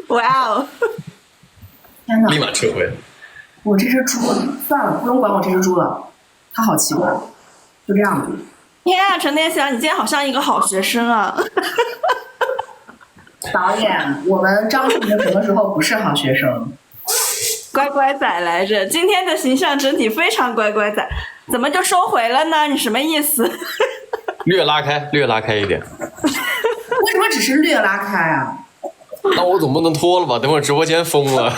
哇哦！天哪！立马撤回。我这只猪算了，不用管我这只猪了，它好奇怪，就这样子。天啊，陈天祥，你今天好像一个好学生啊！导演，我们张志明什么时候不是好学生？乖乖仔来着，今天的形象整体非常乖乖仔，怎么就收回了呢？你什么意思？略拉开一点。为什么只是略拉开啊？那我总不能脱了吧？等会儿直播间封了。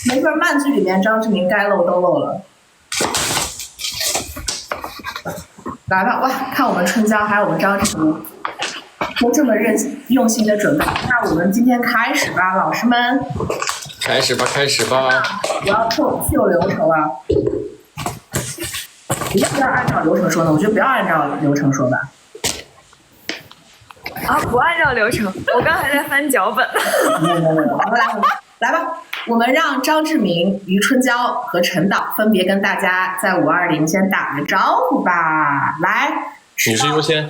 没事，漫剧里面张志明该露都露了。来吧，哇，看我们春娇还有我们张志明都这么用心的准备，那我们今天开始吧，老师们。开始吧。我要 Q 流程了。你要不要按照流程说呢？我觉得不要按照流程说吧。啊，不按照流程，我刚还在翻脚本。没有，来吧，我们让张志明、于春娇和陈导分别跟大家在520先打个招呼吧。来，女士优先。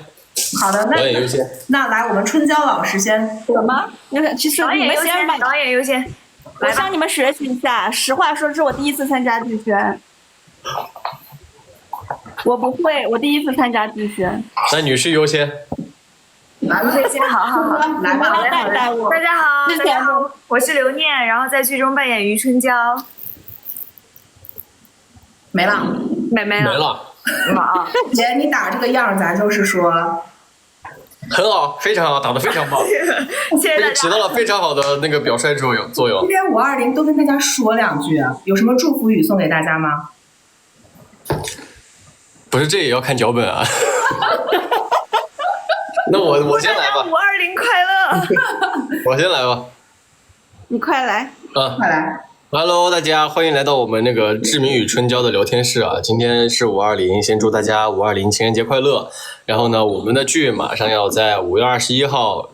好的，导演优先。那来，我们春娇老师先。什么？其实你们先吧。导演优先。我向你们学习一下。实话说，这是我第一次参加剧宣。我不会，我第一次参加剧宣。那女士优先。来吧，好，来吧，带我。大家好，我是刘念，然后在剧中扮演于春娇。没了。没了。姐，你打这个样，咱就是说。很好，非常好，打得非常棒，谢谢大家，起到了非常好的那个表率作用。今天520都跟大家说两句，有什么祝福语送给大家吗？不是，这也要看脚本啊。那我先来吧。520快乐！我先来吧。你快来。快来。Hello， 大家欢迎来到我们那个志明与春娇的聊天室啊！今天是520，先祝大家520情人节快乐。然后呢，我们的剧马上要在5月21号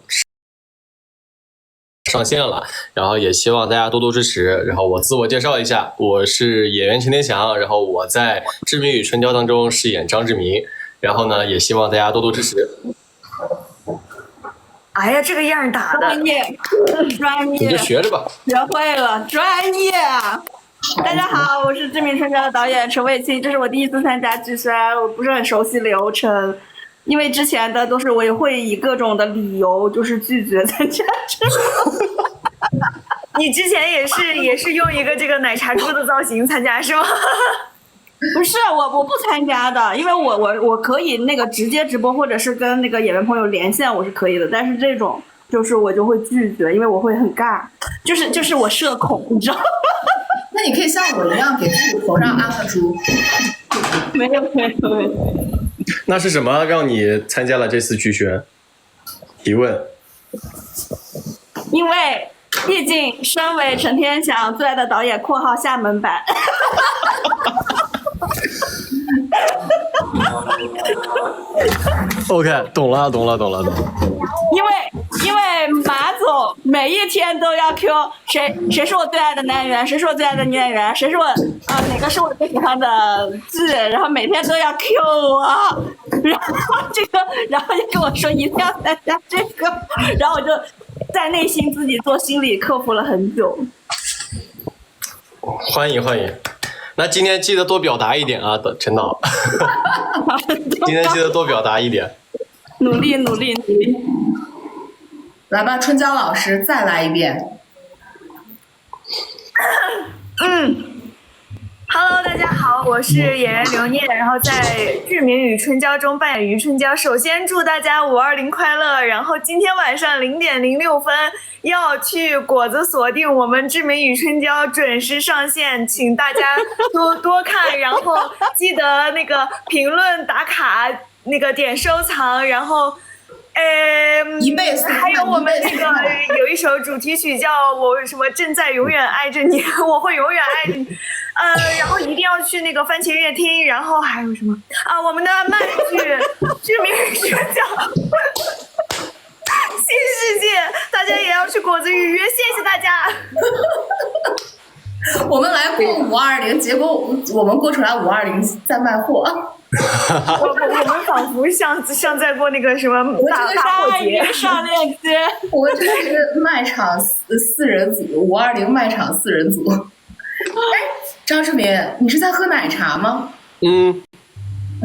上线了，然后也希望大家多多支持。然后我自我介绍一下，我是演员陈天祥，然后我在志明与春娇当中饰演张志明。然后呢，也希望大家多多支持。哎呀，这个样打的专业，你就学着吧。学会了，专业。大家好，我是志明春娇的导演陈卫清，这是我第一次参加剧宣，我不是很熟悉流程，因为之前的都是我也会以各种的理由就是拒绝参加这个。你之前也是用一个这个奶茶猪的造型参加是吗？不是，我不参加的，因为我可以那个直接直播，或者是跟那个演员朋友连线，我是可以的。但是这种就是我就会拒绝，因为我会很尬，就是我社恐，你知道吗？那你可以像我一样给自己头上安个猪。没有。那是什么让你参加了这次剧宣？提问。因为毕竟身为陈天祥最爱的导演（括号厦门版）。OK， 懂了。因为马总每一天都要 Q 谁是我最爱的男演员，谁是我最爱的女演员，谁是我哪个是我最喜欢的剧，然后每天都要 Q 我，然后就跟我说一定要参加这个，然后我就在内心自己做心理克服了很久。欢迎。那今天记得多表达一点啊，陈导。今天记得多表达一点。努力。来吧，春娇老师，再来一遍。Hello， 大家好，我是演员刘念，然后在《志明与春娇》中扮演于春娇。首先祝大家520快乐，然后今天晚上0点06分要去果子锁定我们《志明与春娇》准时上线，请大家多看，然后记得那个评论打卡，那个点收藏，然后。一辈子还有我们那个有一首主题曲叫我什么正在永远爱着你，我会永远爱着你，然后一定要去那个番茄乐听，然后还有什么啊？我们的漫剧《志明与春娇》新世界，大家也要去果子预约，谢谢大家。我们来过520，结果我们过出来520在卖货。我们仿佛像在过那个什么大过节上链接。我们这是卖场四人组，520卖场4人组。哎，张志明，你是在喝奶茶吗？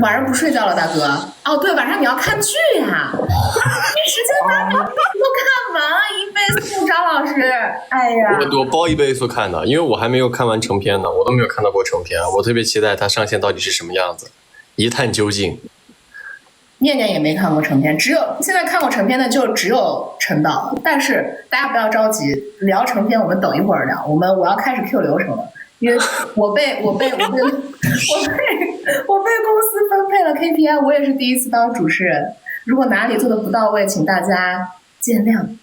晚上不睡觉了，大哥？哦，对，晚上你要看剧呀、没时间把每部都看完，1倍速，张老师。哎呀，我包1倍速看的，因为我还没有看完成片呢，我都没有看到过成片，我特别期待它上线到底是什么样子，一探究竟。念念也没看过成片，现在看过成片的就只有陈导。但是大家不要着急，聊成片我们等一会儿聊，我要开始 Q 流程了。因为我被公司分配了 KPI， 我也是第一次当主持人。如果哪里做的不到位，请大家见谅，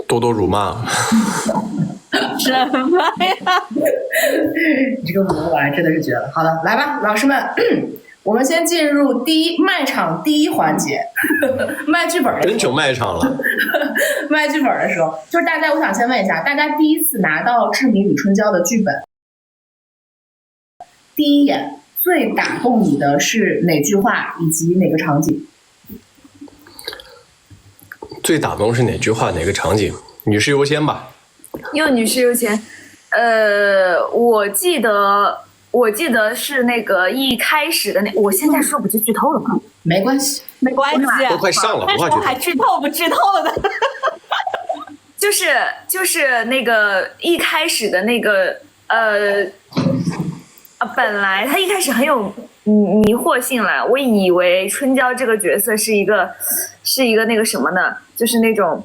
多多辱骂。什么呀？你这个舞玩真的是绝了。好了，来吧，老师们，我们先进入卖场第一环节，卖剧本的时候。真成卖场了。卖剧本的时候，就是大家，我想先问一下，大家第一次拿到《志明与春娇》的剧本，第一眼最打动你的是哪句话以及哪个场景？最打动是哪句话哪个场景？女士优先吧。又女士优先。我记得是那个一开始的我现在说不就剧透了吗？没关系，没关系，都快上了，不怕剧透。还剧透不剧透的？就是那个一开始的那个本来他一开始很有迷惑性了，我以为春娇这个角色是一个那个什么呢？就是那种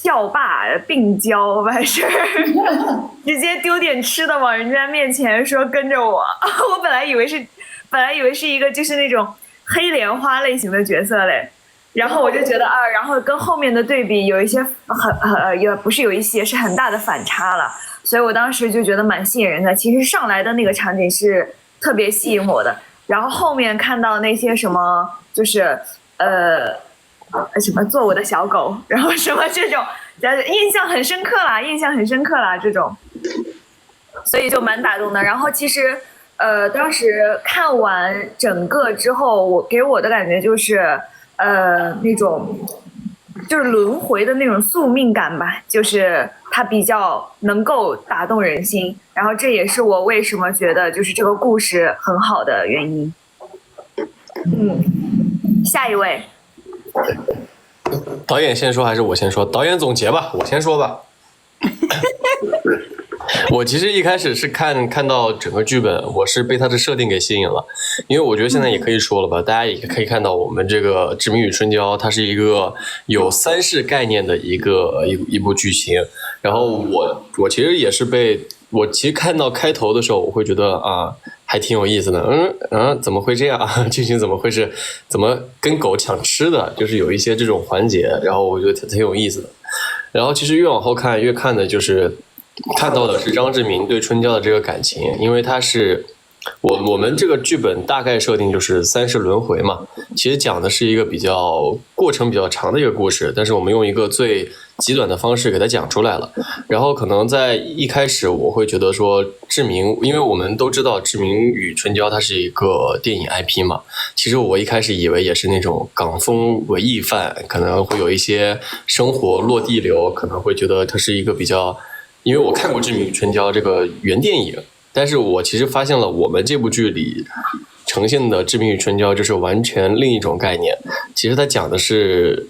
校霸病娇完事儿，直接丢点吃的往人家面前说跟着我。我本来以为是一个就是那种黑莲花类型的角色嘞。然后我就觉得然后跟后面的对比有一些也不是有一些是很大的反差了，所以我当时就觉得蛮吸引人的。其实上来的那个场景是特别吸引我的，然后后面看到那些什么就是什么做我的小狗，然后什么这种印象很深刻啦这种，所以就蛮打动的。然后其实当时看完整个之后，给我的感觉就是那种就是轮回的那种宿命感吧，就是它比较能够打动人心，然后这也是我为什么觉得就是这个故事很好的原因。下一位。导演先说还是我先说？导演总结吧，我先说吧。我其实一开始是看到整个剧本，我是被它的设定给吸引了，因为我觉得现在也可以说了吧，大家也可以看到我们这个《志明与春娇》，它是一个有3世概念的一部剧情。然后我其实也是我其实看到开头的时候，我会觉得还挺有意思的。怎么会这样啊？剧情怎么会是怎么跟狗抢吃的？就是有一些这种环节，然后我觉得挺有意思的。然后其实越往后看，越看的就是看到的是张志明对春娇的这个感情，因为他是我们这个剧本大概设定就是3世轮回嘛，其实讲的是一个过程比较长的一个故事，但是我们用一个最极短的方式给它讲出来了。然后可能在一开始我会觉得说志明，因为我们都知道志明与春娇它是一个电影 IP 嘛，其实我一开始以为也是那种港风文艺范，可能会有一些生活落地流，可能会觉得它是一个比较，因为我看过志明与春娇这个原电影，但是我其实发现了我们这部剧里呈现的志明与春娇就是完全另一种概念。其实它讲的是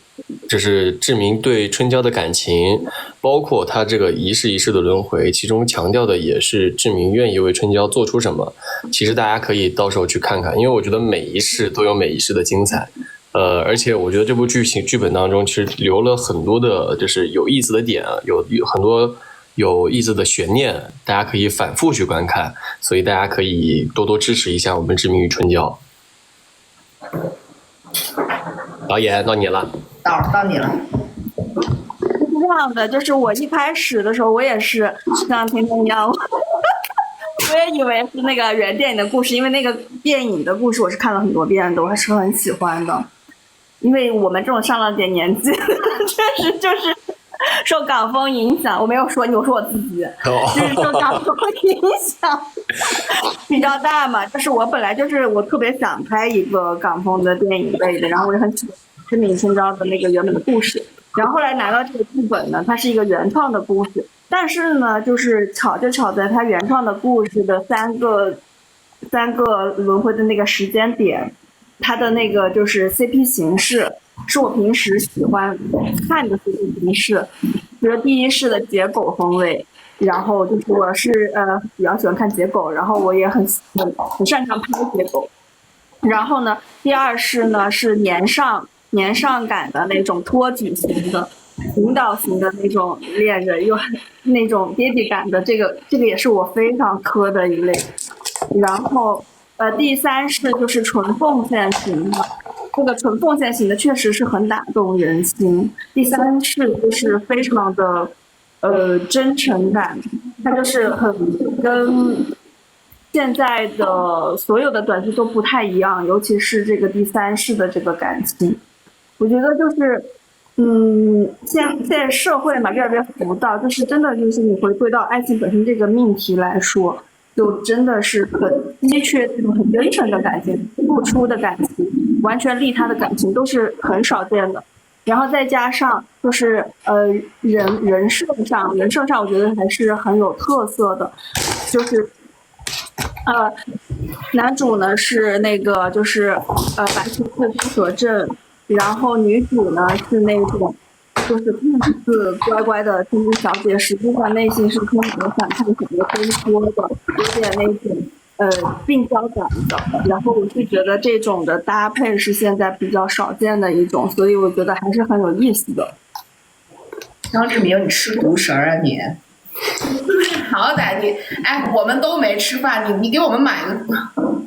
就是志明对春娇的感情，包括他这个一世一世的轮回，其中强调的也是志明愿意为春娇做出什么。其实大家可以到时候去看看，因为我觉得每一世都有每一世的精彩。而且我觉得这部剧本当中其实留了很多的就是有意思的点，有很多有意思的悬念，大家可以反复去观看，所以大家可以多多支持一下我们志明与春娇。导演到你了。到你了。是这样的，就是我一开始的时候，我也是像天天一样，我也以为是那个原电影的故事，因为那个电影的故事我是看了很多遍的，我还是很喜欢的。因为我们这种上了点年纪，确实就是受港风影响，我没有说你，我说我自己，就是受港风影响比较大嘛。就是我本来就是我特别想拍一个港风的电影类的，然后我也很喜欢知名春娇的那个原本的故事。然后后来拿到这个剧本呢，它是一个原创的故事，但是呢，就是巧在它原创的故事的三个轮回的那个时间点，它的那个就是 CP 形式是我平时喜欢看的 CP 形式，比如第一世的解狗风味，然后就是我是比较喜欢看解狗，然后我也很擅长拍解狗，然后呢，第二世呢是年上感的那种托举型的引导型的那种恋人，又那种爹地感的，这个也是我非常磕的一类。然后第三世就是纯奉献型的，这个纯奉献型的确实是很打动人心。第三世就是非常的真诚感，它就是很跟现在的所有的短剧都不太一样，尤其是这个第三世的这个感情，我觉得就是现在社会嘛越来越浮躁，就是真的就是你回归到爱情本身这个命题来说，就真的是很稀缺这种很真诚的感情，付出的感情，完全利他的感情都是很少见的。然后再加上就是人设上，我觉得还是很有特色的，就是男主呢是那个就是白素贞所正，然后女主呢是那种就是看似乖乖的天之小姐，实际上内心是充满了反叛、很多挣脱的，有点那种病娇感的。然后我是觉得这种的搭配是现在比较少见的一种，所以我觉得还是很有意思的。张志明，你吃独食啊你？好歹你我们都没吃饭，你给我们买个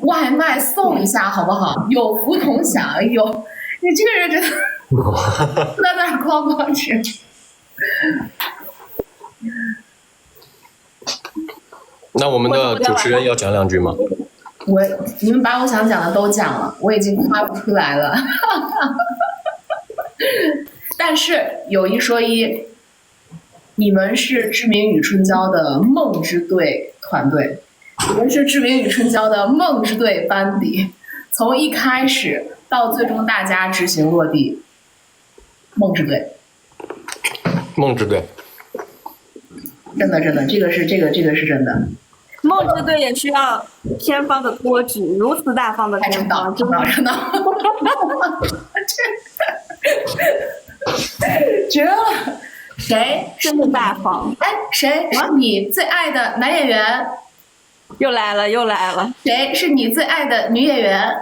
外卖送一下好不好？有福同享。有你这个人真的在那哐哐吃。那我们的主持人要讲两句吗？你们把我想讲的都讲了，我已经夸不出来了。但是有一说一，你们是知名与春娇的梦之队团队，你们是知名与春娇的梦之队班底，从一开始到最终大家执行落地，梦之队，真的，这个是真的。梦之队也需要天方的托举，如此大方的天方，真的。绝了！谁真的大方？谁是你最爱的男演员？又来了。谁是你最爱的女演员？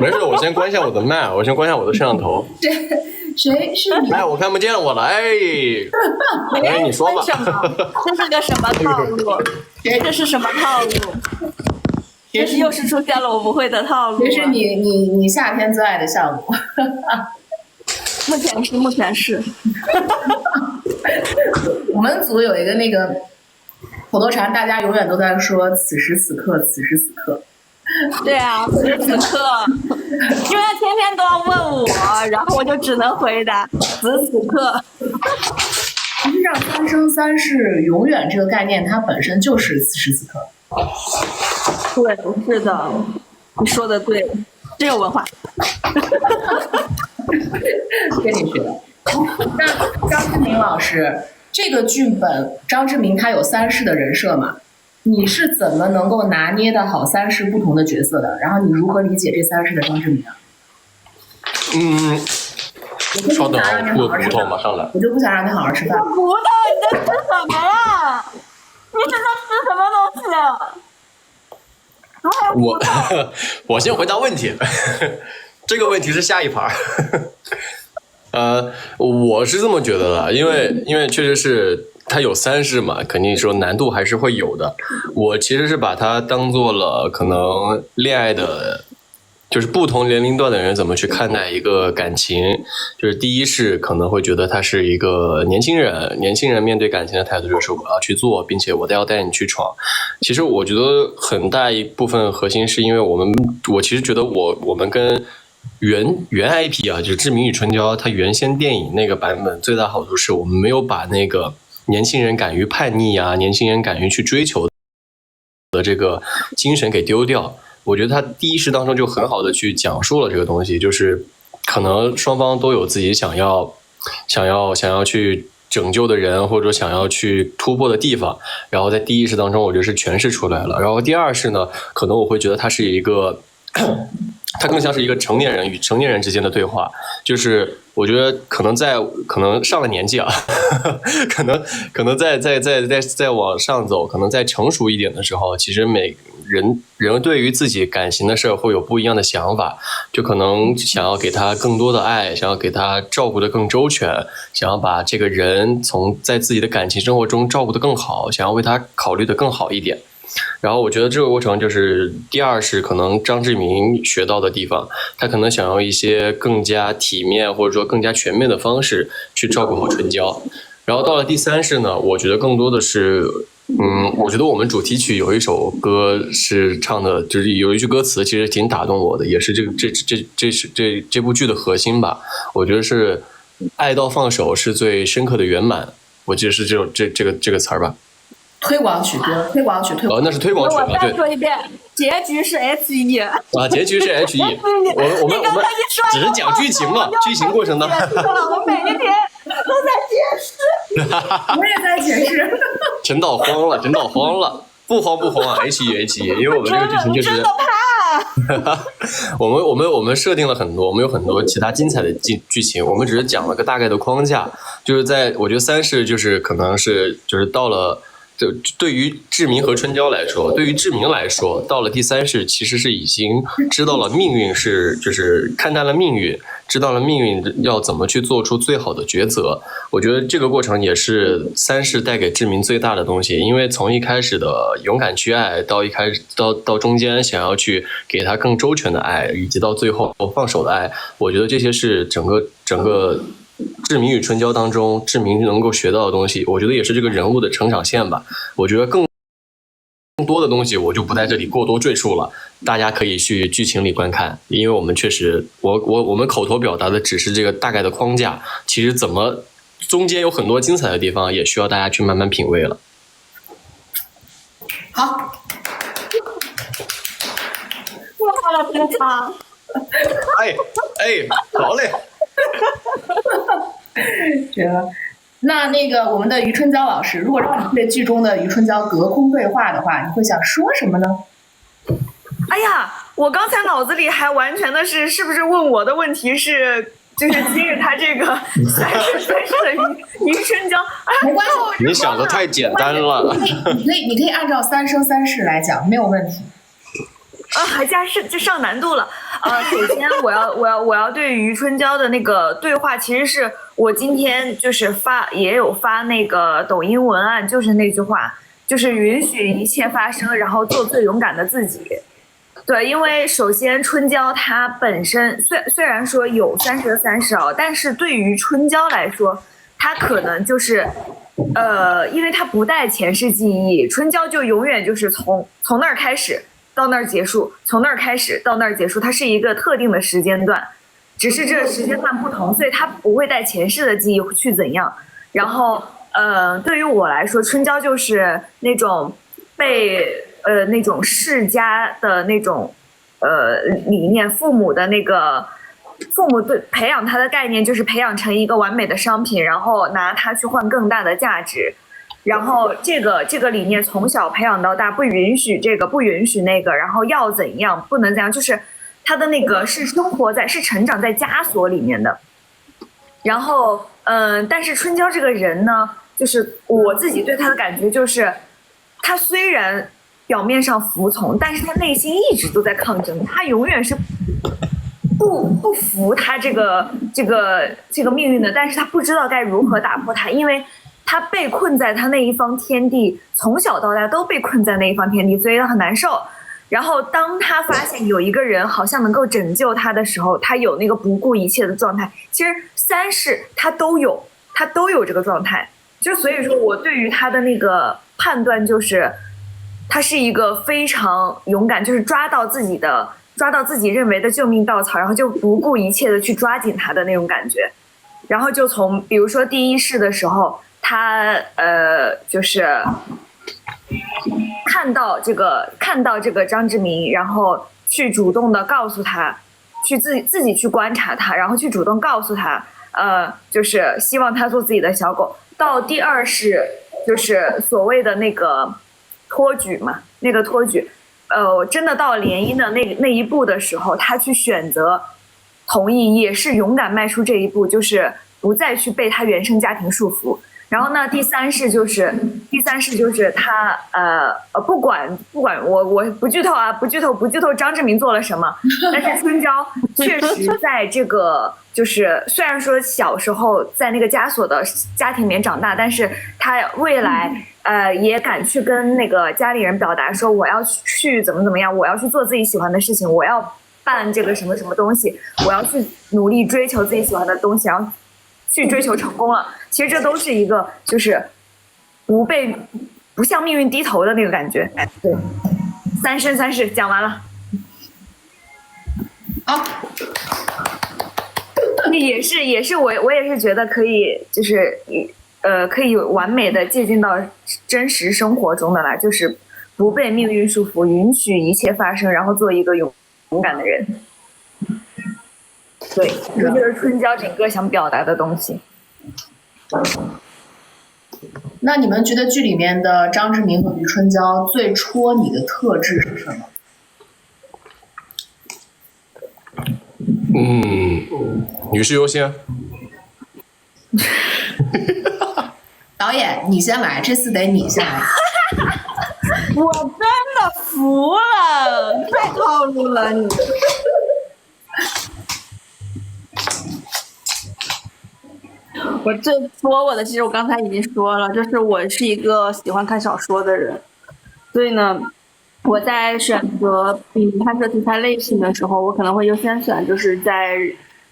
没事，我先关一下我的麦，我先关一下我的摄像头。谁是你？我看不见我了，你说吧。这是个什么套路？这是什么套路？又是出现了我不会的套路。谁是你夏天最爱的项目？目前是。我们组有一个那个口头禅，大家永远都在说此时此刻。对啊，此时此刻，因为他天天都要问我，然后我就只能回答此时此刻。实际上，三生三世永远这个概念，它本身就是此时此刻。对，是的，你说的对，真有文化。跟你学的。那张志明老师，这个剧本张志明他有三世的人设嘛？你是怎么能够拿捏的好三世不同的角色的？然后你如何理解这三世的张志明啊？稍等，我骨头马上来。我就不想让你好好吃饭。骨头，你在吃什么呀？你是在吃什么东西？我先回答问题，这个问题是下一盘。我是这么觉得的，因为确实是它有三世嘛，肯定说难度还是会有的。我其实是把它当做了可能恋爱的，就是不同年龄段的人怎么去看待一个感情。就是第一世可能会觉得他是一个年轻人面对感情的态度就是我要去做，并且我要带你去闯。其实我觉得很大一部分核心是因为我其实觉得我们跟原 IP 啊，就是《志明与春娇》，它原先电影那个版本最大好处是我们没有把那个年轻人敢于叛逆啊，年轻人敢于去追求的这个精神给丢掉。我觉得他第一世当中就很好的去讲述了这个东西，就是可能双方都有自己想要去拯救的人，或者想要去突破的地方，然后在第一世当中我觉得是诠释出来了。然后第二世呢，可能我会觉得它是一个它更像是一个成年人与成年人之间的对话，就是我觉得可能上了年纪啊，可能再往上走，可能再成熟一点的时候，其实每人对于自己感情的事会有不一样的想法，就可能想要给他更多的爱，想要给他照顾得更周全，想要把这个人在自己的感情生活中照顾得更好，想要为他考虑得更好一点。然后我觉得这个过程就是第二是可能张志明学到的地方，他可能想要一些更加体面或者说更加全面的方式去照顾好春娇。然后到了第三世呢，我觉得更多的是我觉得我们主题曲有一首歌是唱的，就是有一句歌词其实挺打动我的，也是这部剧的核心吧。我觉得是爱到放手是最深刻的圆满，我记得是这个词儿吧。推广曲歌，那是推广曲了。我再说一遍，结局是 HE 啊，结局是 HE。我们只是讲剧情嘛，剧情过程当中。我每一天都在解释。我也在解释。陈导慌了，不慌啊 ，HE， 因为我们这个剧情就是。真的怕。我们设定了很多，我们有很多其他精彩的剧情，我们只是讲了个大概的框架，就是我觉得三世就是可能是就是到了。就对于志明和春娇来说，对于志明来说，到了第三世其实是已经知道了命运就是看淡了命运，知道了命运要怎么去做出最好的抉择。我觉得这个过程也是三世带给志明最大的东西，因为从一开始的勇敢去爱，到中间想要去给他更周全的爱，以及到最后放手的爱，我觉得这些是整个志明与春娇当中志明能够学到的东西，我觉得也是这个人物的成长线吧。我觉得更多的东西我就不在这里过多赘述了，大家可以去剧情里观看，因为我们确实我们口头表达的只是这个大概的框架，其实怎么中间有很多精彩的地方也需要大家去慢慢品味了。好，我好了平常。好嘞。绝了！那个我们的余春娇老师，如果让你对剧中的余春娇隔空对话的话，你会想说什么呢？哎呀，我刚才脑子里还完全的是不是问我的问题是，就是今日他这个三世的余春娇，没关系，你想的太简单了。你可以按照三生三世来讲，没有问题。还加就上难度了。首先我要对余春娇的那个对话，其实是我今天就是也有发那个抖音文案，就是那句话，就是允许一切发生，然后做最勇敢的自己。对，因为首先春娇她本身虽然说有三十的三十啊，但是对于春娇来说，她可能就是因为她不带前世记忆，春娇就永远就是从那儿开始到那儿结束，从那儿开始到那儿结束，它是一个特定的时间段，只是这个时间段不同，所以它不会带前世的记忆去怎样。然后对于我来说，春娇就是那种被那种世家的那种理念，父母的那个父母对培养他的概念就是培养成一个完美的商品，然后拿它去换更大的价值。然后这个理念从小培养到大，不允许这个，不允许那个，然后要怎样，不能怎样，就是他的那个是成长在枷锁里面的。然后但是春娇这个人呢，就是我自己对他的感觉就是，他虽然表面上服从，但是他内心一直都在抗争，他永远是不服他这个命运的，但是他不知道该如何打破它，因为他被困在他那一方天地，从小到大都被困在那一方天地，所以他很难受。然后当他发现有一个人好像能够拯救他的时候，他有那个不顾一切的状态。其实三世他都有这个状态，就所以说我对于他的那个判断就是，他是一个非常勇敢，就是抓到自己的抓到自己认为的救命稻草，然后就不顾一切的去抓紧它的那种感觉。然后就从比如说第一世的时候，他就是看到这个张志明，然后去主动的告诉他，去自己去观察他，然后去主动告诉他，就是希望他做自己的小狗。到第二世就是所谓的那个托举嘛，那个托举，真的到联姻的那一步的时候，他去选择同意，也是勇敢迈出这一步，就是不再去被他原生家庭束缚。然后呢，第三世就是他不管我不剧透啊，不剧透张志明做了什么，但是春娇确实在这个就是虽然说小时候在那个枷锁的家庭里面长大，但是他未来也敢去跟那个家里人表达说我要去怎么样，我要去做自己喜欢的事情，我要办这个什么什么东西，我要去努力追求自己喜欢的东西，然后去追求成功了。其实这都是一个就是不向命运低头的那个感觉。对，三生三世讲完了。好，也是我也是觉得可以，就是可以完美的借鉴到真实生活中的啦，就是不被命运束缚，允许一切发生，然后做一个勇敢的人。对，这就是春娇整个想表达的东西。那你们觉得剧里面的张志明和余春娇最戳你的特质是什么？女士优先。导演，你先来，这次得你先来。我真的服了，太套路了你。我最戳我的，其实我刚才已经说了，就是我是一个喜欢看小说的人，所以呢，我在选择拍摄题材类型的时候，我可能会优先选就是在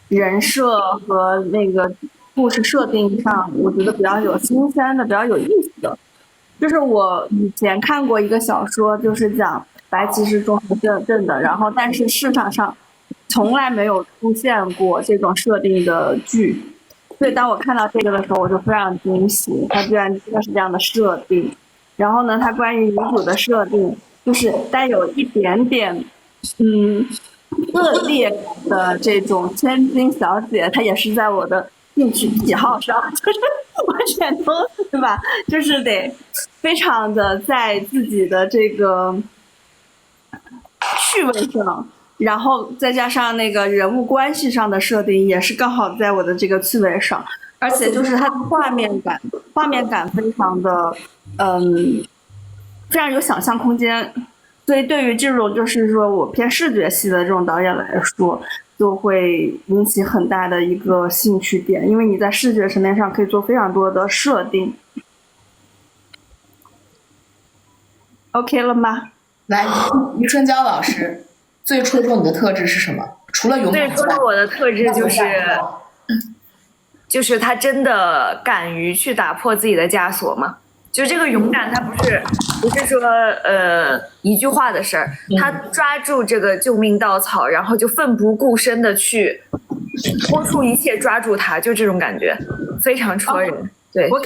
人设和那个故事设定上，我觉得比较有新鲜的、比较有意思的。就是我以前看过一个小说，就是讲白骑士综合症的，然后但是市场上从来没有出现过这种设定的剧。所以当我看到这个的时候，我就非常惊喜，它居然真的是这样的设定。然后呢，它关于女主的设定，就是带有一点点，恶劣的这种千金小姐，她也是在我的兴趣喜好上，就是我选东西吧，就是得非常的在自己的这个趣味上。然后再加上那个人物关系上的设定，也是刚好在我的这个趣味上，而且就是它的画面感非常的，非常有想象空间。所以对于这种就是说我偏视觉系的这种导演来说，就会引起很大的一个兴趣点，因为你在视觉层面上可以做非常多的设定。OK 了吗？来，余春娇老师。最戳中你的特质是什么？除了勇敢，最戳中我的特质就是他真的敢于去打破自己的枷锁嘛。就这个勇敢，他不是说一句话的事儿，他抓住这个救命稻草，然后就奋不顾身的去豁出一切抓住它，就这种感觉非常戳人。对，我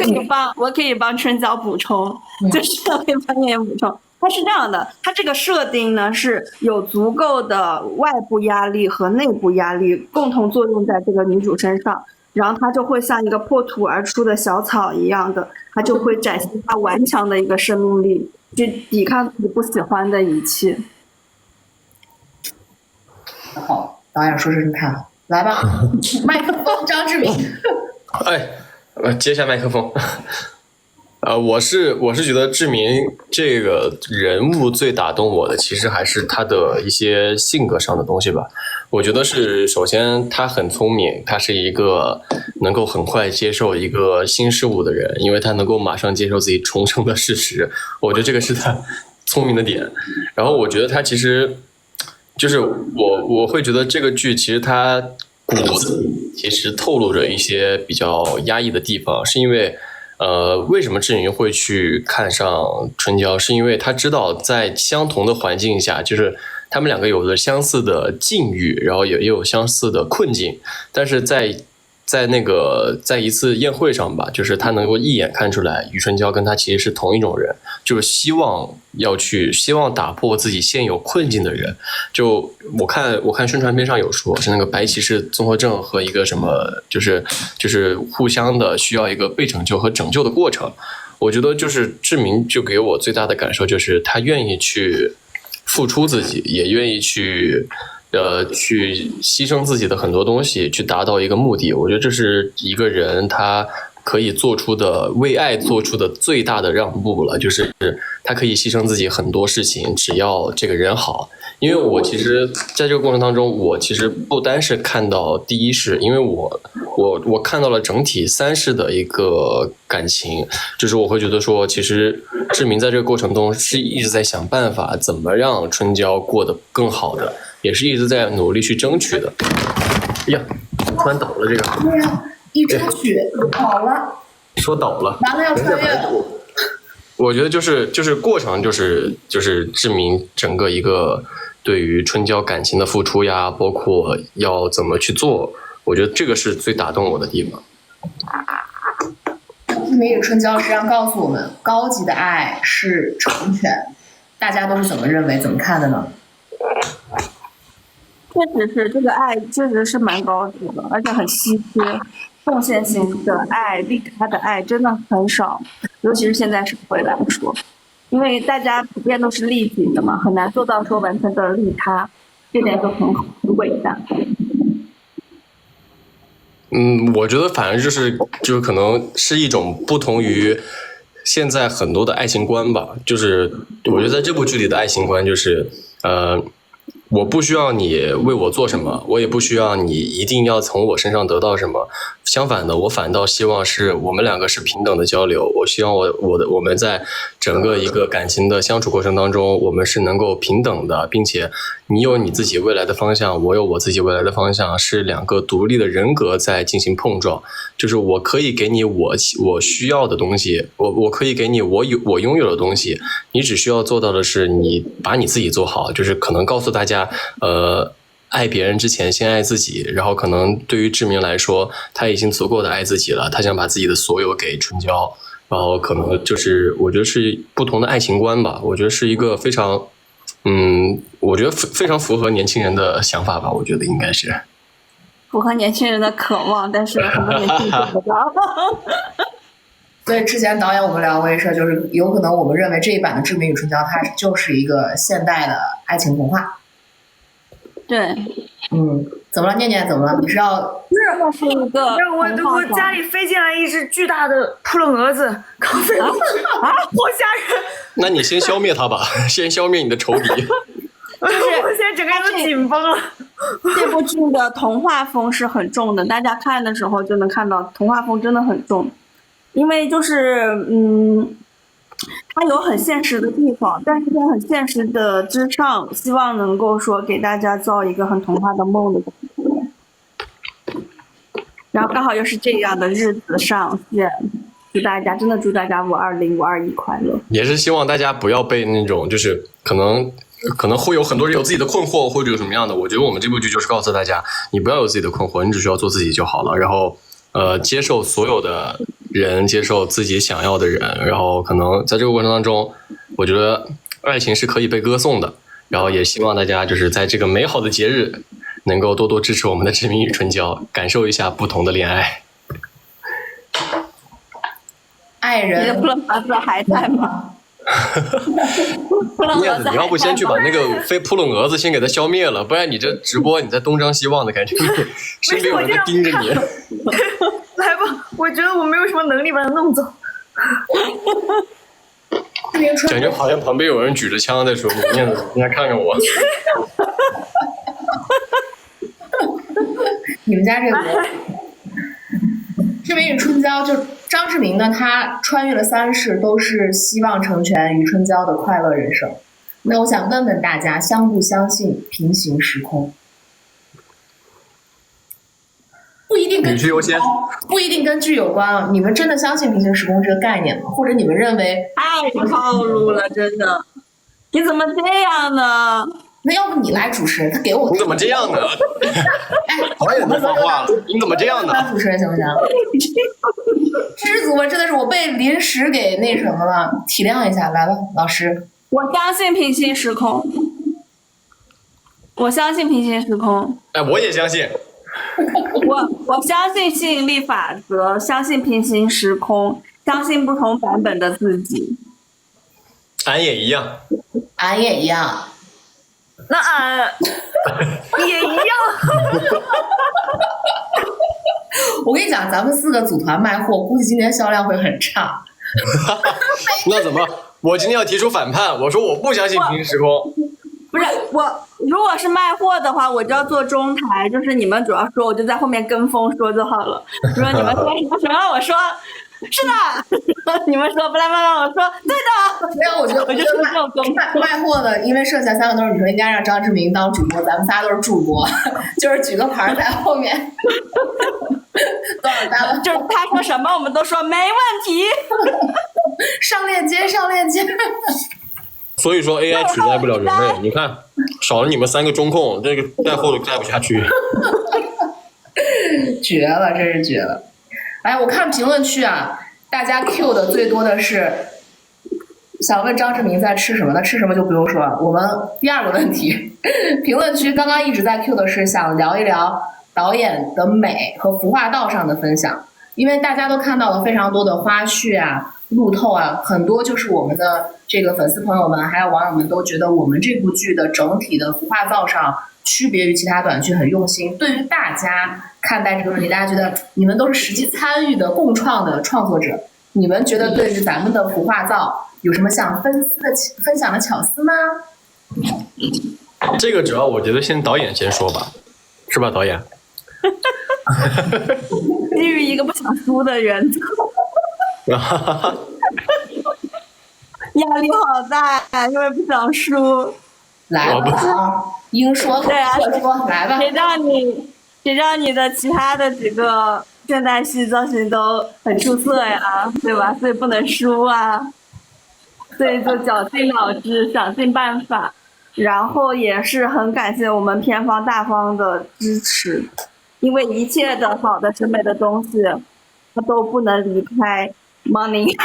可以帮春娇补充，就是可以帮你补充。它是这样的，它这个设定呢是有足够的外部压力和内部压力共同作用在这个女主身上，然后她就会像一个破土而出的小草一样的，她就会展现她顽强的一个生命力，去抵抗自己不喜欢的一切。好，导演说看，来吧，麦克风，张志明。接下麦克风。我是觉得志明这个人物最打动我的，其实还是他的一些性格上的东西吧。我觉得是，首先他很聪明，他是一个能够很快接受一个新事物的人，因为他能够马上接受自己重生的事实。我觉得这个是他聪明的点。然后我觉得他其实就是我会觉得这个剧其实他骨子其实透露着一些比较压抑的地方，是因为为什么志明会去看上春娇，是因为他知道在相同的环境下，就是他们两个有着相似的境遇，然后也有相似的困境，但是在一次宴会上吧，就是他能够一眼看出来，余春娇跟他其实是同一种人，就是希望打破自己现有困境的人。就我看宣传片上有说是那个白骑士综合症和一个什么，就是互相的需要一个被拯救和拯救的过程。我觉得就是志明就给我最大的感受就是他愿意去付出自己，也愿意去牺牲自己的很多东西，去达到一个目的。我觉得这是一个人他可以做出的为爱做出的最大的让步了，就是他可以牺牲自己很多事情，只要这个人好。因为我其实在这个过程当中，我其实不单是看到第一世，因为我看到了整体三世的一个感情，就是我会觉得说，其实志明在这个过程中是一直在想办法怎么让春娇过得更好的，也是一直在努力去争取的。哎呀，突然倒了这个。哎呀，一插曲倒了，说倒了，完了要穿越了。我觉得就是过程就是志明整个一个对于春娇感情的付出呀，包括要怎么去做，我觉得这个是最打动我的地方。志明与春娇实际上告诉我们，高级的爱是成全。大家都是怎么认为、怎么看的呢？确实是这个爱，确实是蛮高级的，而且很稀缺。奉献型的爱、利他的爱真的很少，尤其是现在社会来说，因为大家普遍都是利己的嘛，很难做到说完全的利他，这点就很伟大。我觉得反正就是可能是一种不同于现在很多的爱情观吧，就是我觉得在这部剧里的爱情观就是我不需要你为我做什么，我也不需要你一定要从我身上得到什么。相反的，我反倒希望是我们两个是平等的交流。我希望我们在整个一个感情的相处过程当中，我们是能够平等的，并且你有你自己未来的方向，我有我自己未来的方向，是两个独立的人格在进行碰撞。就是我可以给你我需要的东西，我可以给你我拥有的东西，你只需要做到的是你把你自己做好，就是可能告诉大家爱别人之前先爱自己，然后可能对于志明来说，他已经足够的爱自己了，他想把自己的所有给春娇，然后可能就是我觉得是不同的爱情观吧，我觉得是一个非常我觉得非常符合年轻人的想法吧，我觉得应该是符合年轻人的渴望，但是很多年轻人做不到。所以之前导演我们聊过一事，就是有可能我们认为这一版的《志明与春娇》它就是一个现代的爱情童话。对，怎么了？念念怎么了？你是要？这是一个我家里飞进来一只巨大的扑棱蛾子，刚飞过去，好吓人！那你先消灭它吧，先消灭你的仇敌。就是我现在整个人都紧绷了。这部剧的童话风是很重的，大家看的时候就能看到童话风真的很重，因为就是它有很现实的地方，但是在很现实的之上，希望能够说给大家造一个很童话的梦的感觉。然后刚好又是这样的日子上线，祝大家520-521快乐！也是希望大家不要被那种就是可能会有很多人有自己的困惑或者有什么样的，我觉得我们这部剧就是告诉大家，你不要有自己的困惑，你只需要做自己就好了，然后接受所有的人，接受自己想要的人，然后可能在这个过程当中，我觉得爱情是可以被歌颂的，然后也希望大家就是在这个美好的节日能够多多支持我们的志明与春娇，感受一下不同的恋爱。爱人，你的扑棱盒子还在吗？燕子，你要不先去把那个飞扑棱蛾子先给它消灭了，不然你这直播你在东张西望的感觉，身边有人在盯着你。来吧，我觉得我没有什么能力把它弄走。感觉好像旁边有人举着枪在说：“燕子，你来看看我。”你们家这个志明与春娇，就张志明呢，他穿越了3世，都是希望成全与春娇的快乐人生。那我想问问大家，相不相信平行时空？不一定跟剧有关，不一定跟剧有关啊。你们真的相信平行时空这个概念吗？或者你们认为太套路了，真的？你怎么这样呢？那要不你来主持？他给我。你怎么这样呢？导演都放话了，你怎么这样呢？当主持人行不行？知足吧，真的是我被临时给那什么了，体谅一下，来吧，老师。我相信平行时空，我相信平行时空。哎，我也相信。我相信吸引力法则，相信平行时空，相信不同版本的自己。俺也一样。俺也一样。那俺也一样。我跟你讲，咱们4个组团卖货，估计今年销量会很差。那怎么？我今天要提出反叛，我说我不相信平行时空。不是我，如果是卖货的话，我就要做中台，就是你们主要说，我就在后面跟风说就好了。说你们说什么，我说是的，你们说不来慢慢，我说对的。没有，我觉得卖货的，因为剩下3个都是女生，应该让张志明当主播，咱们仨都是助播，就是举个牌在后面。多少单了？就是他说什么，我们都说没问题。上链接，上链接。所以说 AI 取代不了人类，你看少了你们3个中控，这个带货都带不下去。绝了，真是绝了！哎，我看评论区啊，大家 Q 的最多的是想问张志明在吃什么呢？吃什么就不用说了。我们第2个问题，评论区刚刚一直在 Q 的是想聊一聊导演的美和服化道上的分享，因为大家都看到了非常多的花絮啊、路透啊，很多就是我们的这个粉丝朋友们还有网友们都觉得我们这部剧的整体的服化道上区别于其他短剧，很用心。对于大家看待这个问题，大家觉得你们都是实际参与的共创的创作者，你们觉得对于咱们的服化道有什么想分享的巧思吗？这个主要我觉得先导演先说吧，是吧，导演？基于一个不想输的原则。压力好大呀，因为不想输。来吧，应说客说，来吧。谁让你的其他的几个现代戏造型都很出色呀，对吧？所以不能输啊。所以就绞尽脑汁，想尽办法。然后也是很感谢我们片方大方的支持，因为一切的好的审美的东西，它都不能离开 money。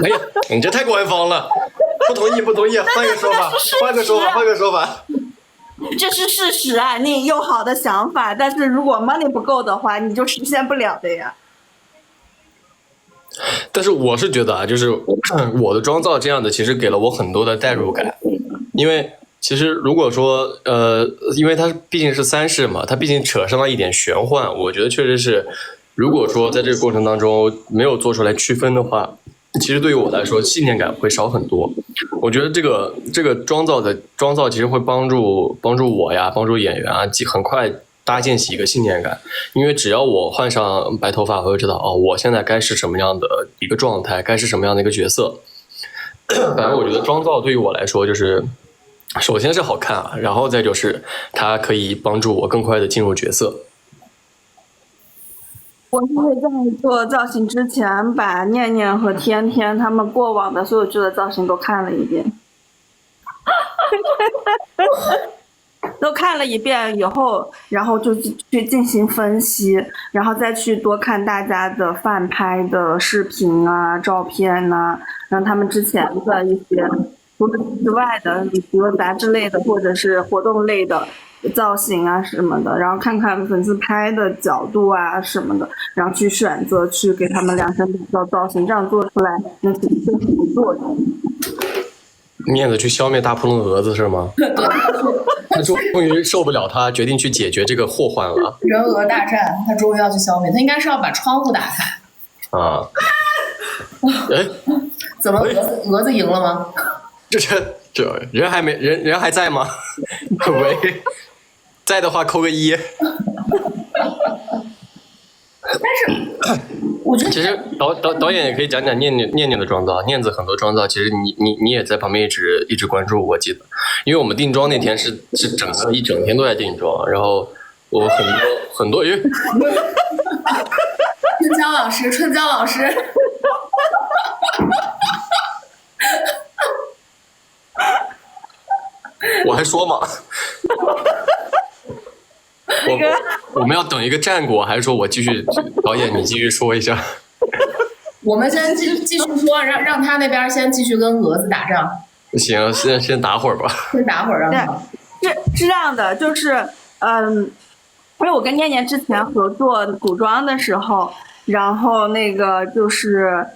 哎呀，你这太官方了，不同意，换个说法。这是事实啊！你有好的想法，但是如果 money 不够的话，你就实现不了的呀。但是我是觉得啊，就是我的妆造这样的，其实给了我很多的代入感，因为其实如果说因为它毕竟是3世嘛，它毕竟扯上了一点玄幻，我觉得确实是，如果说在这个过程当中没有做出来区分的话，其实对于我来说信念感会少很多。我觉得这个妆造其实会帮助我呀，帮助演员啊，很快搭建起一个信念感。因为只要我换上白头发，我就知道哦，我现在该是什么样的一个状态，该是什么样的一个角色。反正我觉得妆造对于我来说，就是首先是好看啊，然后再就是它可以帮助我更快的进入角色。我是在做造型之前，把念念和天天他们过往的所有剧的造型都看了一遍，都看了一遍以后，然后就去进行分析，然后再去多看大家的翻拍的视频啊、照片啊，然后他们之前的一些除此之外的，比如说杂志类的或者是活动类的造型啊什么的，然后看看粉丝拍的角度啊什么的，然后去选择去给他们量身打造造型，这样做出来能起更好的作用。面子去消灭大扑棱蛾子是吗？他终于受不了，他决定去解决这个祸患了。人蛾大战，他终于要去消灭，他应该是要把窗户打开。啊！哎，怎么蛾子赢了吗？这人还没人还在吗？喂，在的话扣个1。但是我觉得其实导演也可以讲讲念念的妆造，念子很多妆造，其实你也在旁边一直关注，我记得，因为我们定妆那天是一整天都在定妆，然后我很多春娇老师。我还说嘛，要等一个战果，还是说我继续？导演你继续说一下。我们先继续说，让他那边先继续跟蛾子打仗。行，先打会儿吧。先打会儿，让他。是这样的，就是因为我跟念念之前合作古装的时候，然后那个就是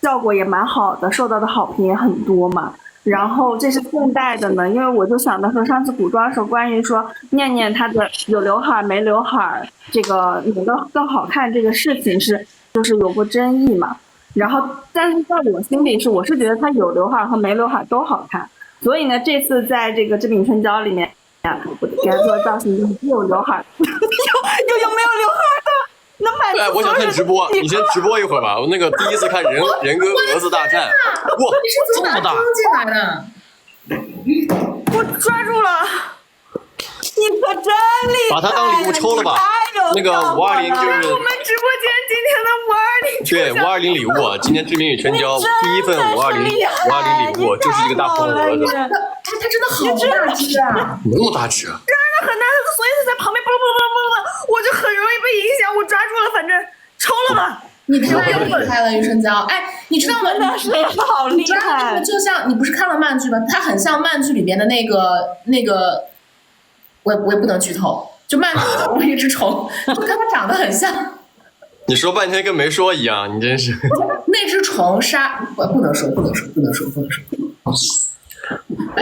效果也蛮好的，受到的好评也很多嘛。然后这是现代的呢，因为我就想到说上次古装的时候，关于说念念她的有刘海没刘海，这个哪个更好看这个事情就是有过争议嘛。然后但是在我心里我是觉得她有刘海和没刘海都好看，所以呢这次在这个《致命春娇》里面，我给她做的造型就是有刘海，有没有刘海的。能买哎，我想看直播，你先直播一会儿吧。我那个第一次看人跟蛾子大战，哇，你是怎么把它装进来的？我抓住了，你可真厉害！把它当礼物抽了吧。那个520就是我们直播间今天的520，对520礼物，今天《致命与春娇》第一份520礼物就是一个大红蛾子。哎，它真的好大只啊！那么大只？真的很难，所以他在旁边嘣嘣嘣嘣嘣，我就很容易被影响。我抓住了，反正抽了吧。你太厉害了，余春娇！哎，你知道吗？真的是好厉害！就像你不是看了漫剧吗？它很像漫剧里面的那个，我也不能剧透。就漫剧里的一只虫，就跟它长得很像。你说半天跟没说一样，你真是。那只虫不能说。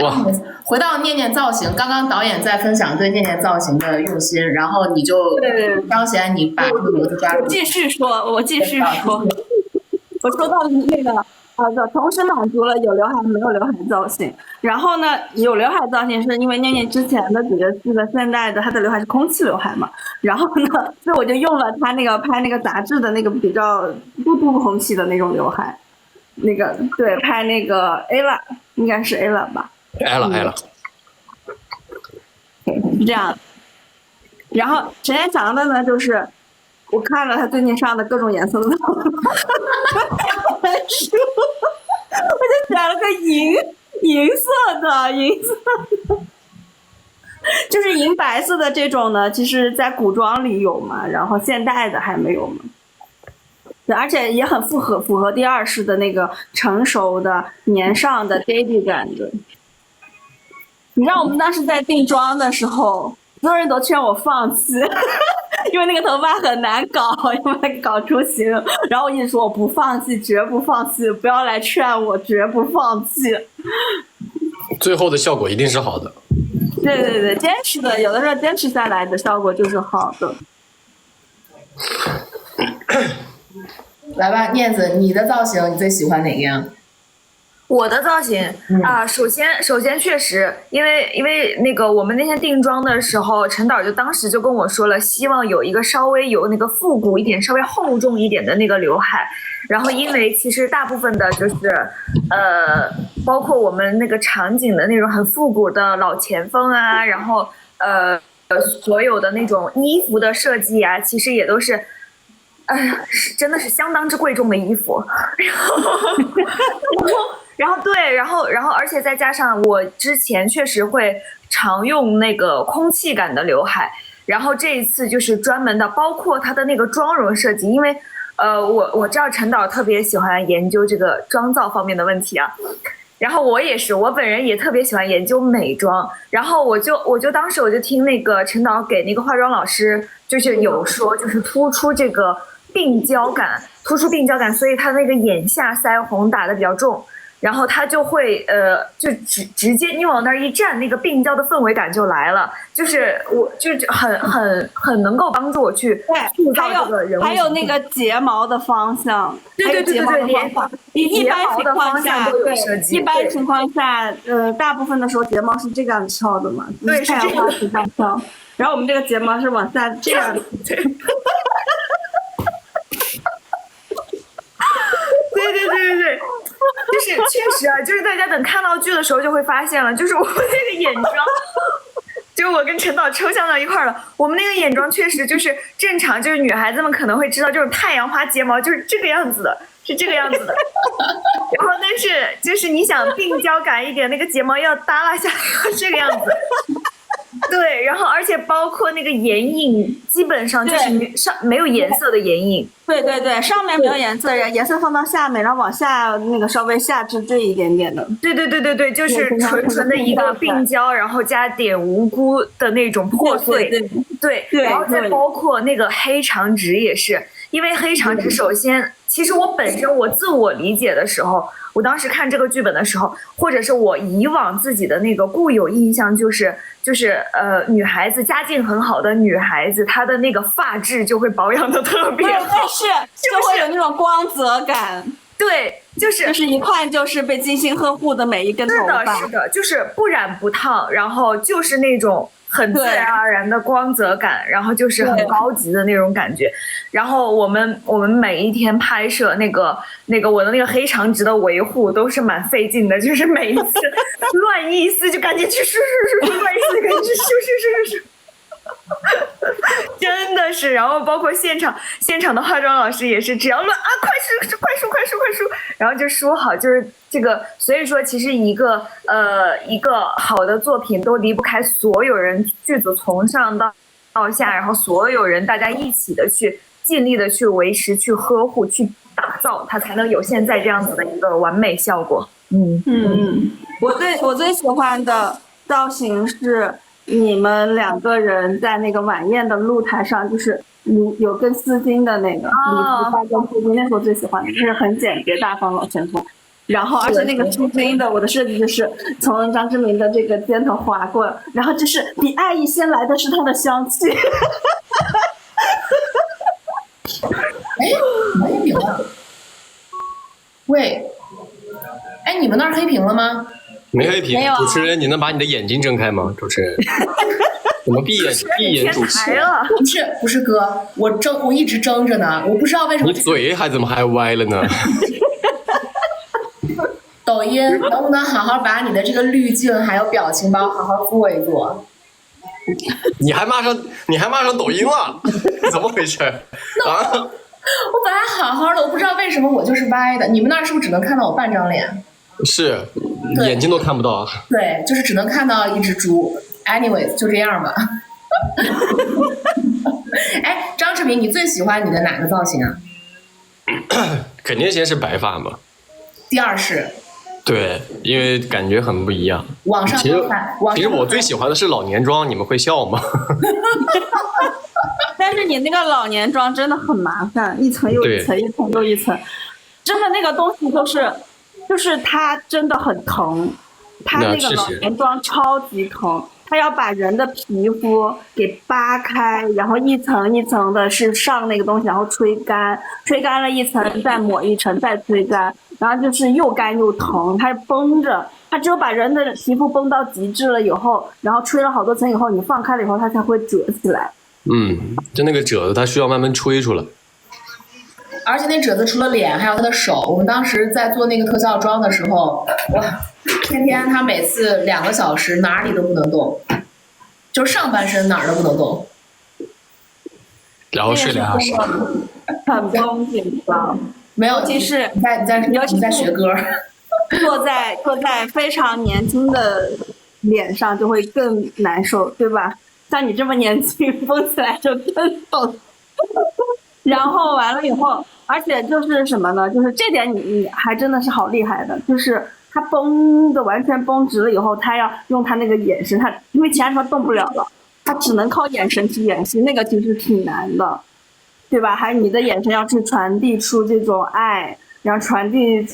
哇！回到念念造型，刚刚导演在分享对念念造型的用心，然后你就彰显你把这个蛾子抓住。我继续说，我说到那个同时满足了有刘海没有刘海造型。然后呢，有刘海造型是因为念念之前的几个剧的现代的她的刘海是空气刘海嘛，然后呢，所以我就用了她那个拍那个杂志的那个比较嘟嘟空气的那种刘海，那个对，拍那个 Ella 应该是 Ella 吧。挨了，是这样。然后陈彦祥的呢，就是我看了他最近上的各种颜色的书，我就选了个银色的，就是银白色的这种呢，其实在古装里有嘛，然后现代的还没有嘛。对，而且也很符合第二世的那个成熟的年上的 daddy 感的。你知道我们当时在定妆的时候，所有人都劝我放弃，因为那个头发很难搞，因为搞出型。然后我一直说我不放弃，绝不放弃，不要来劝我，绝不放弃。最后的效果一定是好的。对，坚持的，有的时候坚持下来的效果就是好的。来吧，念子，你的造型你最喜欢哪个呀？我的造型啊，首先确实，因为那个我们那天定妆的时候，陈导就当时就跟我说了，希望有一个稍微有那个复古一点、稍微厚重一点的那个刘海。然后因为其实大部分的就是包括我们那个场景的那种很复古的老前锋啊，然后所有的那种衣服的设计啊，其实也都是。真的是相当之贵重的衣服，然后，而且再加上我之前确实会常用那个空气感的刘海，然后这一次就是专门的，包括它的那个妆容设计，因为我知道陈导特别喜欢研究这个妆造方面的问题啊。然后我本人也特别喜欢研究美妆，然后我就当时我就听那个陈导给那个化妆老师就是有说，就是突出病娇感，所以他那个眼下腮红打得比较重，然后他就会就直接你往那儿一站，那个病娇的氛围感就来了，就是我就很能够帮助我去塑造这个人物。还有那个睫毛的方向，对，睫毛的方向都有设计。一般情况下，大部分的时候睫毛是这样翘的嘛，对，太阳花是这样翘，然后我们这个睫毛是往下这样。对，就是确实啊，就是大家等看到剧的时候就会发现了，就是我们那个眼妆，就是我跟陈导抽象到一块了。我们那个眼妆确实就是正常，就是女孩子们可能会知道，就是太阳花睫毛就是这个样子的，是这个样子的。然后但是就是你想病娇感一点，那个睫毛要耷拉下来，这个样子。对，然后而且包括那个眼影，基本上就是没有颜色的眼影。对对对，上面没有颜色，颜色放到下面，然后往下那个稍微下至这一点点的。对对对对对，就是纯纯的一个病娇，然后加点无辜的那种破碎。对，然后再包括那个黑长直也是，因为黑长直首先，其实我本身我自我理解的时候，我当时看这个剧本的时候，或者是我以往自己的那个固有印象就是女孩子家境很好的女孩子，她的那个发质就会保养的特别好，就会有那种光泽感。对，就是一看就是被精心呵护的每一根头发。是的，就是不染不烫，然后就是那种很自然而然的光泽感，然后就是很高级的那种感觉。然后我们每一天拍摄那个我的那个黑长直的维护都是蛮费劲的，就是每一次乱一丝就赶紧去梳，乱一丝就赶紧去梳。真的是，然后包括现场的化妆老师也是，只要乱啊，快梳，然后就梳好，就是这个。所以说，其实一个好的作品都离不开所有人剧组从上到下，然后所有人大家一起的去尽力的去维持、去呵护、去打造，它才能有现在这样子的一个完美效果。我最喜欢的造型是你们2个人在那个晚宴的露台上，就是有根丝巾的那个礼服发根丝巾，那是我最喜欢的，就是很简洁大方老前锋。然后而且那个丝巾的我的设计就是从张志明的这个肩头划过，然后就是比爱意先来的是它的香气。我黑屏了。喂，你们那儿黑屏了吗？没黑屏。主持人，你能把你的眼睛睁开吗？主持人，怎么闭眼主持？不是哥，我一直睁着呢，我不知道为什么。你嘴怎么还歪了呢？抖音能不能好好把你的这个滤镜还有表情包好好做一做？你还骂上抖音了？怎么回事啊？我本来好好的，我不知道为什么我就是歪的。你们那儿是不是只能看到我半张脸？是，眼睛都看不到。对，就是只能看到一只猪。Anyways， 就这样吧。张志明，你最喜欢你的哪个造型啊？肯定先是白发嘛。第二是。对，因为感觉很不一样。网上其实我最喜欢的是老年妆，你们会笑吗？但是你那个老年妆真的很麻烦，一层又一层，一层又一层，真的那个东西就是它真的很疼，它那个老年妆超级疼，它要把人的皮肤给扒开，然后一层一层的是上那个东西，然后吹干了一层，再抹一层，再吹干，然后就是又干又疼，它是绷着，它只有把人的皮肤绷到极致了以后，然后吹了好多层以后，你放开了以后，它才会褶起来。就那个褶子，它需要慢慢吹出来。而且那褶子除了脸，还有他的手。我们当时在做那个特效妆的时候，哇，天天他每次2个小时哪里都不能动，就是上半身哪儿都不能动，然后睡2小时，很紧张。没有，尤其是你在学歌，坐在非常年轻的脸上就会更难受，对吧？像你这么年轻，绷起来就更痛。然后完了以后，而且就是什么呢？就是这点你还真的是好厉害的，就是他绷的完全绷直了以后，他要用他那个眼神，他因为其他地方动不了了，他只能靠眼神去演戏，那个其实挺难的，对吧？还有你的眼神要去传递出这种爱，然后传递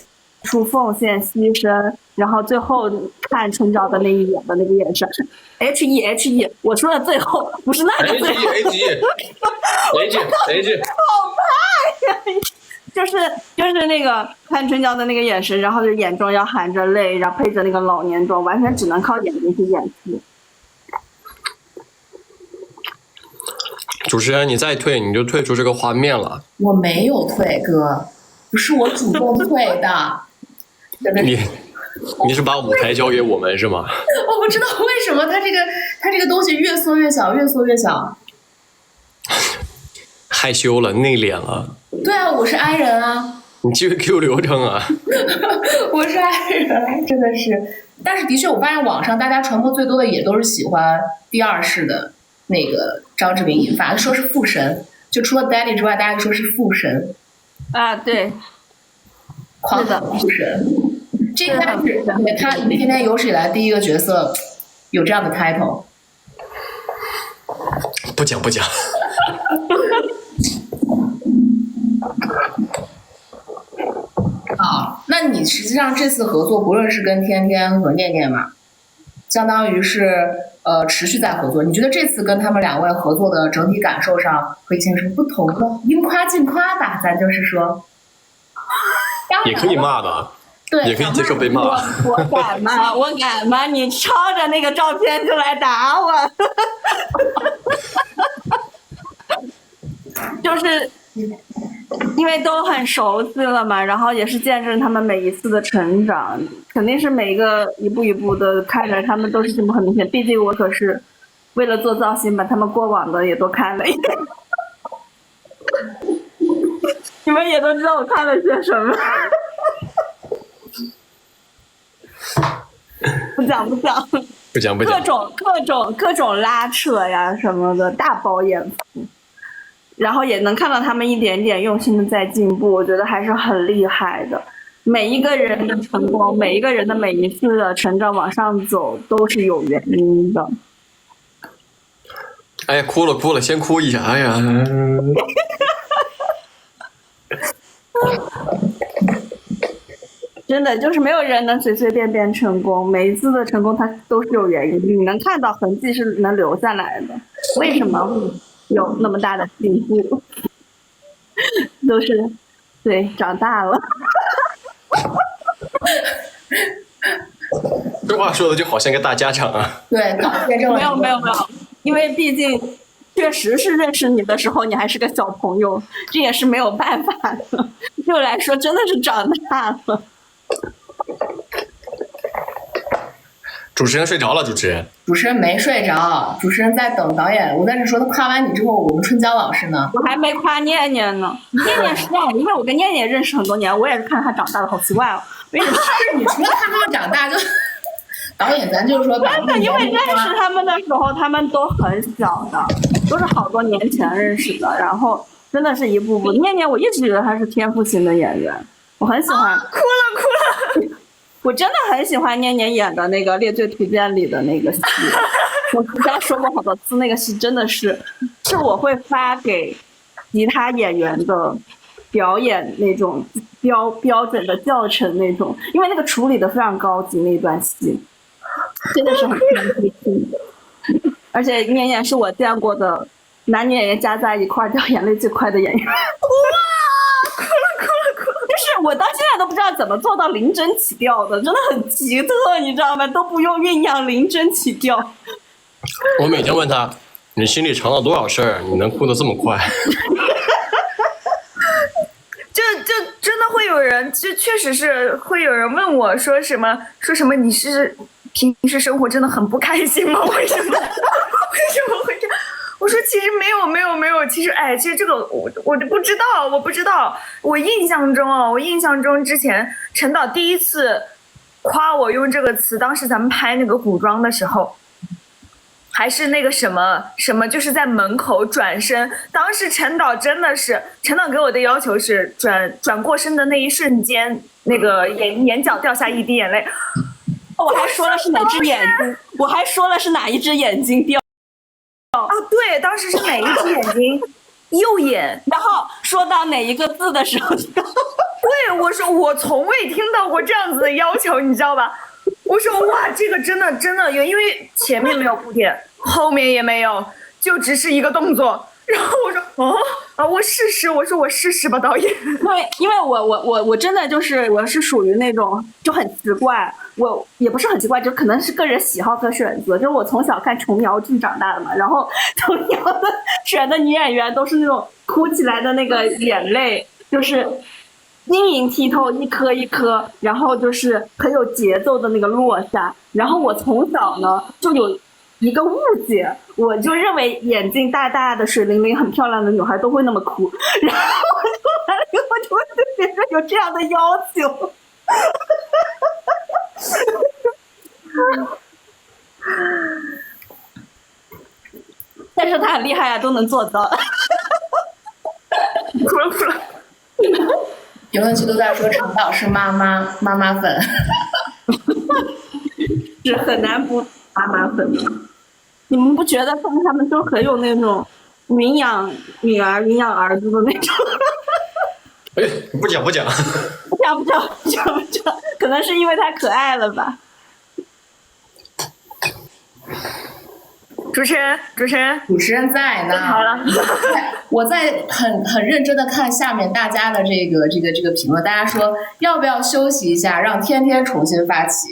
出奉献、牺牲，然后最后看春娇的那一眼的那个眼神。H.E. 我说的最后不是那个最后 H.E. 好怕呀！就是那个看春娇的那个眼神，然后就眼中要含着泪，然后配着那个老年妆，完全只能靠眼睛去演戏。主持人，你再退你就退出这个画面了。我没有退，哥，不是我主动退的。你是把舞台交给我们是吗？我不知道为什么它这个东西越缩越小，越缩越小。害羞了，内敛了。对啊，我是 I 人啊。你继续 Q 流程啊！我是爱人，真的是。但是的确，我发现网上大家传播最多的也都是喜欢第二世的那个张志明引发，说是父神，就除了 Daddy 之外，大家说是父神。啊，对，狂的父神，这应该是他天天有史以来第一个角色有这样的 title。不讲。啊，那你实际上这次合作，不论是跟天天和念念嘛，相当于是持续在合作。你觉得这次跟他们两位合作的整体感受上和以前有什么不同呢？应夸尽夸吧，咱就是说，也可以骂的，对，也可以接受被骂。我敢吗？我敢吗？你抄着那个照片就来打我，就是因为都很熟悉了嘛，然后也是见证他们每一次的成长，肯定是每一个一步一步的看着他们都是进步很明显。毕竟我可是为了做造型，把他们过往的也都看了一遍。你们也都知道我看了些什么。不讲，各种拉扯呀什么的，大饱眼福。然后也能看到他们一点点用心的在进步，我觉得还是很厉害的。每一个人的成功，每一个人的每一次的成长往上走，都是有原因的。哎呀，哭了，先哭一下。哎呀，真的就是没有人能随随便便成功，每一次的成功它都是有原因，你能看到痕迹是能留下来的。为什么会有那么大的进步？都是对长大了。这话说的就好像个大家长啊。对，验证了。没有，因为毕竟确实是认识你的时候你还是个小朋友，这也是没有办法的。对我来说真的是长大了。主持人睡着了，主持人没睡着，主持人在等导演。我在这说，他夸完你之后，我们春娇老师呢？我还没夸念念呢。念念是这样，因为我跟念念认识很多年，我也是看他长大的，好奇怪哦。为什么？你除了看他们长大，就导演咱就是说，真的，因为认识他们的时候，他们都很小的，都是好多年前认识的，然后真的是一步步。念念，我一直觉得他是天赋型的演员，我很喜欢。哭了。我真的很喜欢念念演的那个《猎罪图鉴》里的那个戏，我之前说过好多次，那个戏真的是我会发给其他演员的表演那种标准的教程那种，因为那个处理的非常高级，那段戏真的是很天赋性的，而且念念是我见过的男女演员加在一块掉眼泪最快的演员。就是我到现在都不知道怎么做到零帧起调的，真的很奇特，你知道吗？都不用酝酿，零帧起调。我每天问他，你心里藏了多少事儿，你能哭得这么快？就真的会有人，就确实是会有人问我说什么，你是平时生活真的很不开心吗？为什么会这样？我说其实没有，其实这个我不知道，我不知道。我印象中之前陈导第一次夸我用这个词，当时咱们拍那个古装的时候，还是那个什么，就是在门口转身。当时陈导给我的要求是转过身的那一瞬间，那个眼角掉下一滴眼泪。我还说了是哪只眼睛，我还说了是哪一只眼睛掉。啊，对，当时是哪一只眼睛？右眼。然后说到哪一个字的时候，对，我说我从未听到过这样子的要求，你知道吧？我说哇，这个真的有，因为前面没有铺垫，后面也没有，就只是一个动作。然后我说我试试，我试试吧，导演。因为我真的就是我是属于那种就很奇怪，我也不是很奇怪，就可能是个人喜好和选择。就是我从小看琼瑶剧长大的嘛，然后琼瑶的选的女演员都是那种哭起来的那个眼泪，就是晶莹剔透，一颗一颗，然后就是很有节奏的那个落下。然后我从小呢就有一个误解，我就认为眼睛大大的水灵灵很漂亮的女孩都会那么哭，然后完了以后就会对别人有这样的要求。但是他很厉害啊，都能做到。哭了哭了。评论区都在说陈导是妈妈粉，是很难不妈妈粉的。你们不觉得他们都很有那种云养女儿、云养儿子的那种？哎，不讲，不讲，可能是因为他可爱了吧。主持人在呢。好了，我在很认真的看下面大家的这个评论，大家说要不要休息一下，让天天重新发起？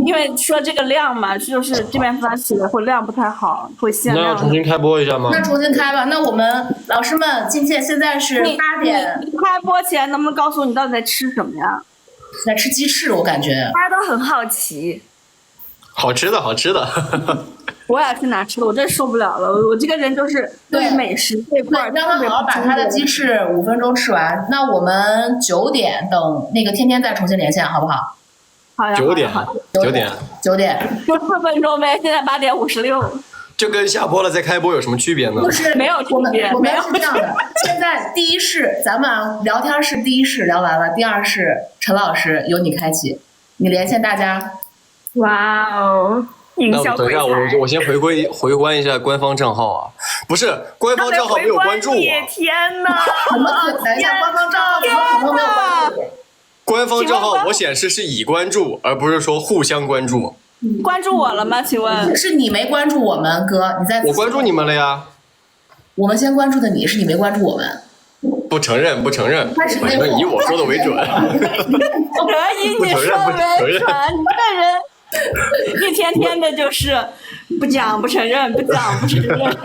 因为说这个量嘛，就是这边发起的会量不太好，会限量。那要重新开播一下吗？那重新开吧。那我们老师们现在是8点。你开播前能不能告诉我你到底在吃什么呀？在吃鸡翅，我感觉大家都很好奇。好吃的。我也是拿吃的，我真受不了了。我这个人就是对美食这块，让他好好把他的鸡翅5分钟吃完。那我们9点等那个天天再重新连线，好不好？好呀。9点。9点。就4分钟呗，现在8点56。就跟下播了再开播有什么区别呢？就是没有区别。我们是这样的，现在第一室咱们聊天室第一室聊完了，第二室陈老师由你开启，你连线大家。哇哦！那我等一下，我先回关一下官方账号啊，不是官方账号没有关注我。天哪！怎么可能？官方账号怎么可能没有关注？官方账号我显示是已关注，而不是说互相关注。关注我了吗？请问？是你没关注我们，哥，你在。我关注你们了呀。我们先关注的你，是你没关注我们。不承认。反正以我说的为准。可以，你说为准，你这人。一天天的就是不讲不承认，不讲不承认。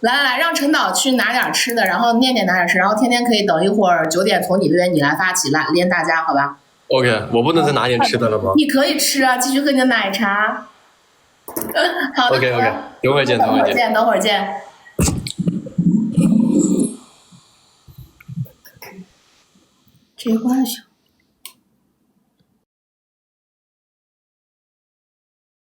来，让陈导去拿点吃的，然后念念拿点吃，然后天天可以等一会儿9点从你这边你来发起来连大家，好吧 ？OK， 我不能再拿点吃的了吗？你可以吃啊，继续喝你的奶茶。好的 ，OK， 等会儿见。这话小。